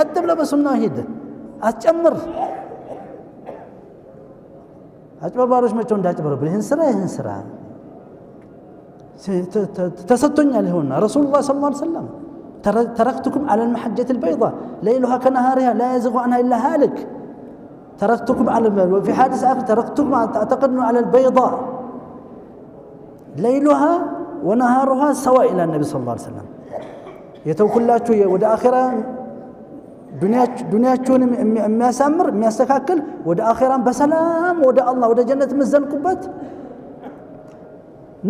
ቀጥ ብለህ በሱናው ሂድ አትጨምር አጭበርባሮች መቸው እንዳጭበረብር ይህን ስራ ተሰጥቶኛል ይሆንና ረሱሉላህ ሰለላሁ ዐለይሂ ወሰለም تركتكم على المحجة البيضاء ليلها كنهارها لا يزغ عنها إلا هالك تركتكم على وفي حادث آخر تركتكم أعتقد على البيضاء ليلها ونهارها سواء إلى النبي صلى الله عليه وسلم يتوكلاتشو ود آخرة دنياتشون ما سامر ما يستكاكل ود آخرة بسلام ود الله ود جنة مزن قبات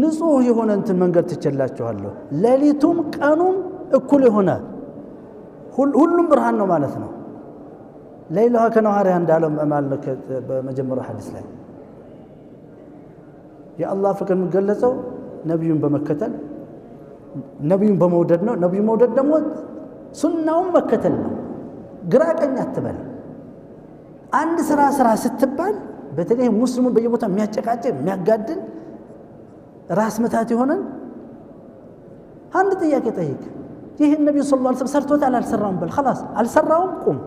نصوه هنا أنت من قد تجلاتشو هلو ليلتم كانوا እኩል ሆነ ሁሉም ብርሃን ነው ማለት ነው ለይላህ ከነሃሪያ እንዳለው ማለት በመጀመሪያው ሐዲስ ላይ የአላህ ፍቅር የሚገለጸው ነብዩን በመከተል ነብዩን በመውደድ ነው ነብዩ መውደድ ደግሞ ሱናውን መከተል ነው ግራ ቀኝ አትበል አንድ ስራ ስትባል በተለይ ሙስሊሙ በየቦታው የሚያጨቃጨ የሚያጋድል ራስ መታት ይሆናል አንድ ጥያቄ ጠይቅ ይህ ነብዩ ሰለላሁ ዐለይሂ ወሰለም ሰርቶታል አልሰራውም በል خلاص አልሰራውም ቁም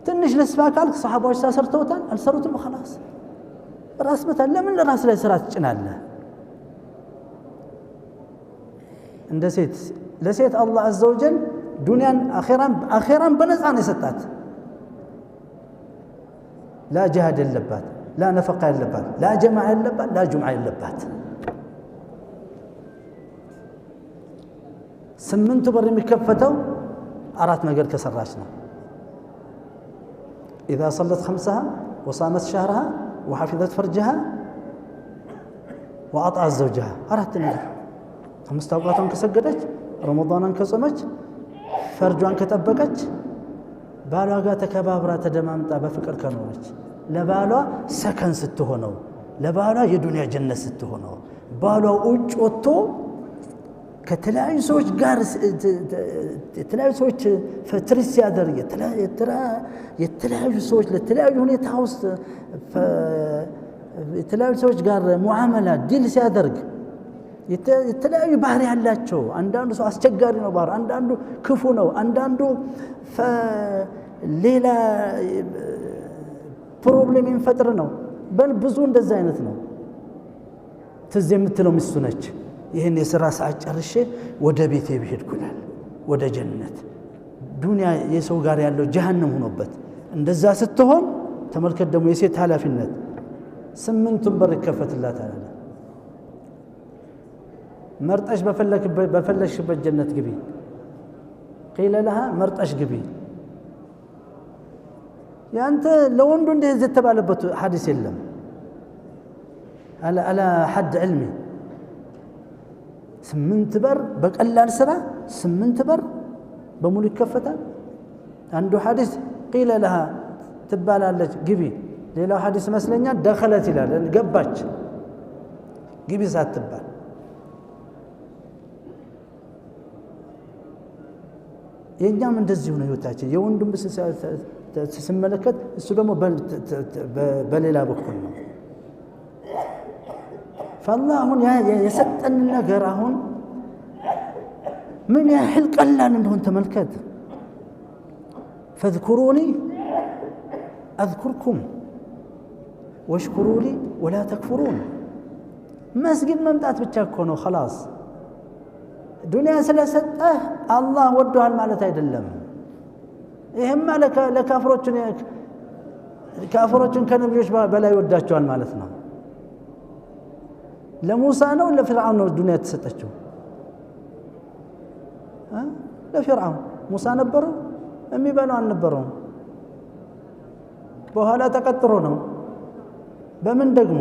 ትንሽ ለስፋካል ሰሃባዎች ሰርተውታል አልሰሩትም خلاص ራስ መታል ለምን ለራስ ላይ ስራ ትጭናለህ እንደ ለሴት አላህ عز وجل ዱንያን አኺራን በነፃ ነው የሰጣት لا جهاد የለባት لا نفقه የለባት لا جماعه የለባት لا جمعه የለባት ስምንቱ በር የሚከፈተው አራት ነገር ከሰራች ነው اذا صلت خمسها وصامت شهرها وحفظت فرجها واطاعت زوجها አራት ነገር خمس አውቃቷን ከሰገደች ረመዳንን ከጾመች ፈርጇን ከጠበቀች ባሏ ጋር ተከባብራ ተደማምጣ በፍቅር ከኖረች ለባሏ ሰከን ስትሆነው ለባሏ የዱንያ ጀነት ስትሆነው ባሏ ውጭ ወጥቶ ከተለያዩ ሰዎች ጋር የተለያዩ ሰዎች ፈትሪስ ያደርግ የተለያዩ ሰዎች ለተለያዩ ሁኔታ ውስጥ የተለያዩ ሰዎች ጋር ሙዓመላ ዲል ሲያደርግ የተለያዩ ባህሪ ያላቸው አንዳንዱ ሰው አስቸጋሪ ነው ባህሪ አንዳንዱ ክፉ ነው አንዳንዱ ሌላ ፕሮብሌም የሚፈጥር ነው ብዙ እንደዛ አይነት ነው ትዝ የምትለው ሚስቱ ነች ይሄን የሥራ ሰዓት ጨርሼ ወደ ቤቴ ብሄድኩላል ወደ ጀነት ዱንያ የሰው ጋር ያለው ጀሃነም ሆኖበት እንደዛ ስትሆን ተመልከት ደግሞ የሴት ኃላፊነት ስምንቱን በር ይከፈትላታል መርጠሽ በፈለግሽበት ጀነት ግቢ قيل لها مرطش ግቢ ያንተ ለወንዱ እንደዚህ ተባለበት ሐዲስ የለም على حد علمي ስምንት በር በቀላል ስራ ስምንት በር በሙሉ ይከፈታል አንዱ ሐዲስ قيل لها ትባላለች ግቢ ሌላው ሐዲስ መስለኛል دخلت ይላል ገባች ግቢ ሳትባል የኛም እንደዚህ ሆነ ህይወታችን የወንዱም ስመለከት እሱ ደግሞ በሌላ በኩል ነው فالله አሁን የሰጠን ነገር አሁን ምን ያህል ቀላል እንደሆነ ተመልከት فاذكروني اذكركم واشكروا لي ولا تكفرون መስጊድ መምጣት ብቻ እኮ ነው خلاص ዱንያ ስለሰጠህ አላህ ወዶሃል ማለት አይደለም ይሄም ለካፍሮችን ከነብዮች በላይ ወዳቸዋል ማለት ነው ለሙሳ ነው ለፍርዓውን ነው ዱንያ ተሰጠችው ለፍርዓውን ሙሳ ነበሩ የሚበላው አልነበረውም በኋላ ተቀጥሮ ነው በምን ደግሞ